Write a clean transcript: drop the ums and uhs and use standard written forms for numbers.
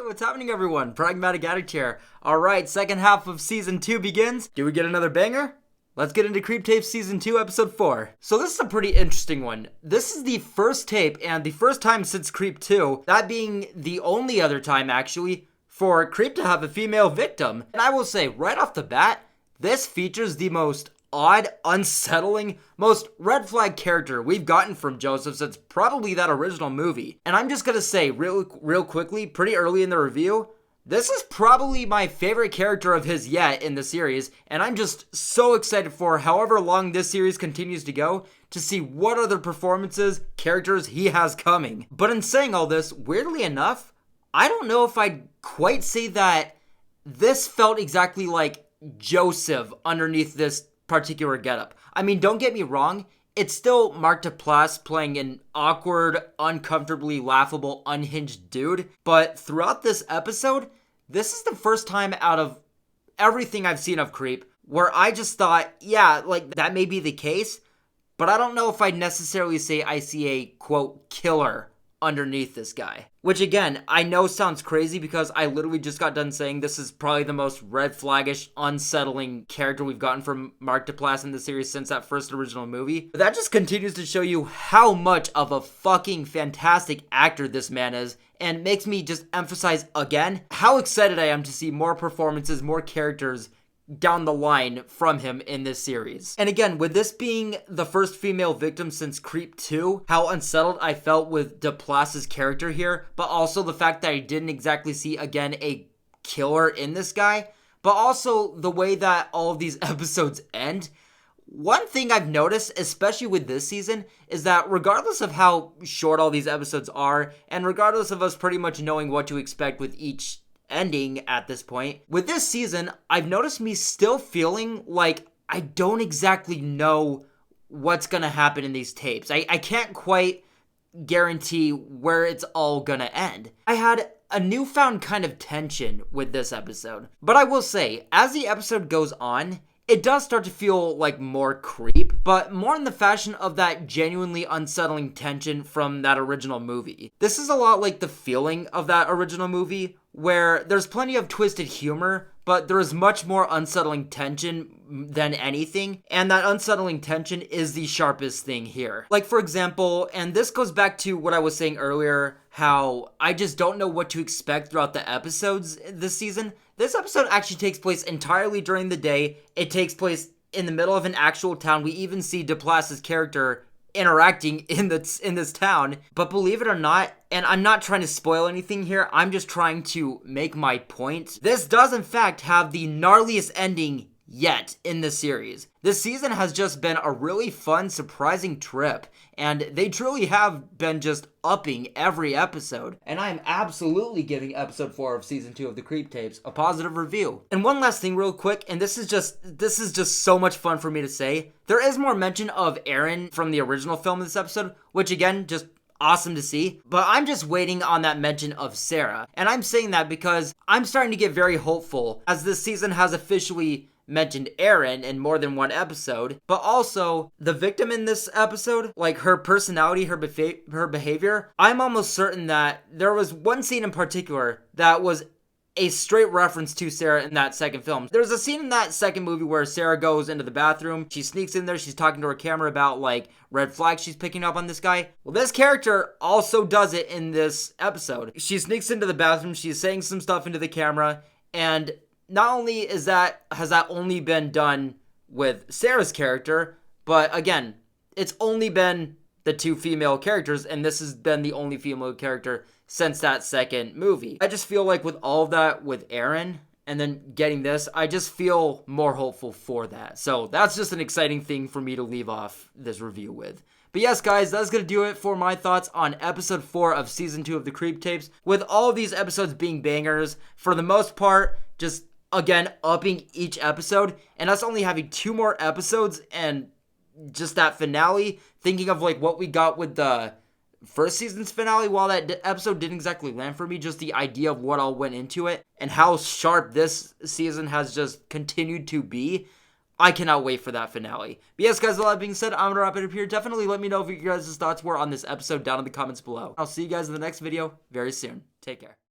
what's happening, everyone? Pragmatic Addict here. Alright, second half of Season 2 begins. Do we get another banger? Let's get into Creep Tape Season 2, Episode 4. So this is a pretty interesting one. This is the first tape, and the first time since Creep 2, that being the only other time, actually, for Creep to have a female victim. And I will say, right off the bat, this features the most odd, unsettling, most red flag character we've gotten from Joseph since probably that original movie. And I'm just gonna say real quickly, pretty early in the review, this is probably my favorite character of his yet in the series, and I'm just so excited for however long this series continues to go to see what other performances, characters he has coming. But in saying all this, weirdly enough, I don't know if I'd quite say that this felt exactly like Joseph underneath this particular getup. I mean, don't get me wrong, it's still Mark Duplass playing an awkward, uncomfortably laughable, unhinged dude, but throughout this episode, this is the first time out of everything I've seen of Creep where I just thought, yeah, like, that may be the case, but I don't know if I'd necessarily say I see a, quote, killer underneath this guy. Which, again, I know sounds crazy because I literally just got done saying this is probably the most red flaggish, unsettling character we've gotten from Mark Duplass in the series since that first original movie. But that just continues to show you how much of a fucking fantastic actor this man is, and makes me just emphasize again how excited I am to see more performances, more characters down the line from him in this series. And again, with this being the first female victim since Creep 2, how unsettled I felt with Duplass's character here, but also the fact that I didn't exactly see, again, a killer in this guy, but also the way that all of these episodes end. One thing I've noticed, especially with this season, is that regardless of how short all these episodes are, and regardless of us pretty much knowing what to expect with each ending at this point, with this season, I've noticed me still feeling like I don't exactly know what's gonna happen in these tapes. I can't quite guarantee where it's all gonna end. I had a newfound kind of tension with this episode. But I will say, as the episode goes on, it does start to feel like more Creep, but more in the fashion of that genuinely unsettling tension from that original movie. This is a lot like the feeling of that original movie, where there's plenty of twisted humor, but there is much more unsettling tension than anything, and that unsettling tension is the sharpest thing here. Like, for example, and this goes back to what I was saying earlier, how I just don't know what to expect throughout the episodes this season. This episode actually takes place entirely during the day. It takes place in the middle of an actual town. We even see Duplass's character interacting in this town. But believe it or not, and I'm not trying to spoil anything here, I'm just trying to make my point. This does in fact have the gnarliest ending yet in the series. This season has just been a really fun, surprising trip, and they truly have been just upping every episode. And I am absolutely giving episode 4 of season 2 of the Creep Tapes a positive review. And one last thing real quick, and this is just so much fun for me to say. There is more mention of Aaron from the original film in this episode, which again, just awesome to see, but I'm just waiting on that mention of Sarah. And I'm saying that because I'm starting to get very hopeful as this season has officially mentioned Aaron in more than one episode, but also the victim in this episode, like her personality, her behavior, I'm almost certain that there was one scene in particular that was a straight reference to Sarah in that second film. There's a scene in that second movie where Sarah goes into the bathroom, she sneaks in there, she's talking to her camera about like red flags she's picking up on this guy. Well, this character also does it in this episode. She sneaks into the bathroom, she's saying some stuff into the camera, and not only has that only been done with Sarah's character, but again, it's only been the two female characters, and this has been the only female character since that second movie. I just feel like with all of that with Aaron, and then getting this, I just feel more hopeful for that. So that's just an exciting thing for me to leave off this review with. But yes, guys, that's going to do it for my thoughts on episode 4 of season 2 of the Creep Tapes. With all of these episodes being bangers, for the most part, just again, upping each episode, and us only having 2 more episodes, and just that finale, thinking of like what we got with the first season's finale, while that episode didn't exactly land for me, just the idea of what all went into it, and how sharp this season has just continued to be, I cannot wait for that finale. But yes, guys, with all that being said, I'm gonna wrap it up here. Definitely let me know what your guys' thoughts were on this episode down in the comments below. I'll see you guys in the next video very soon. Take care.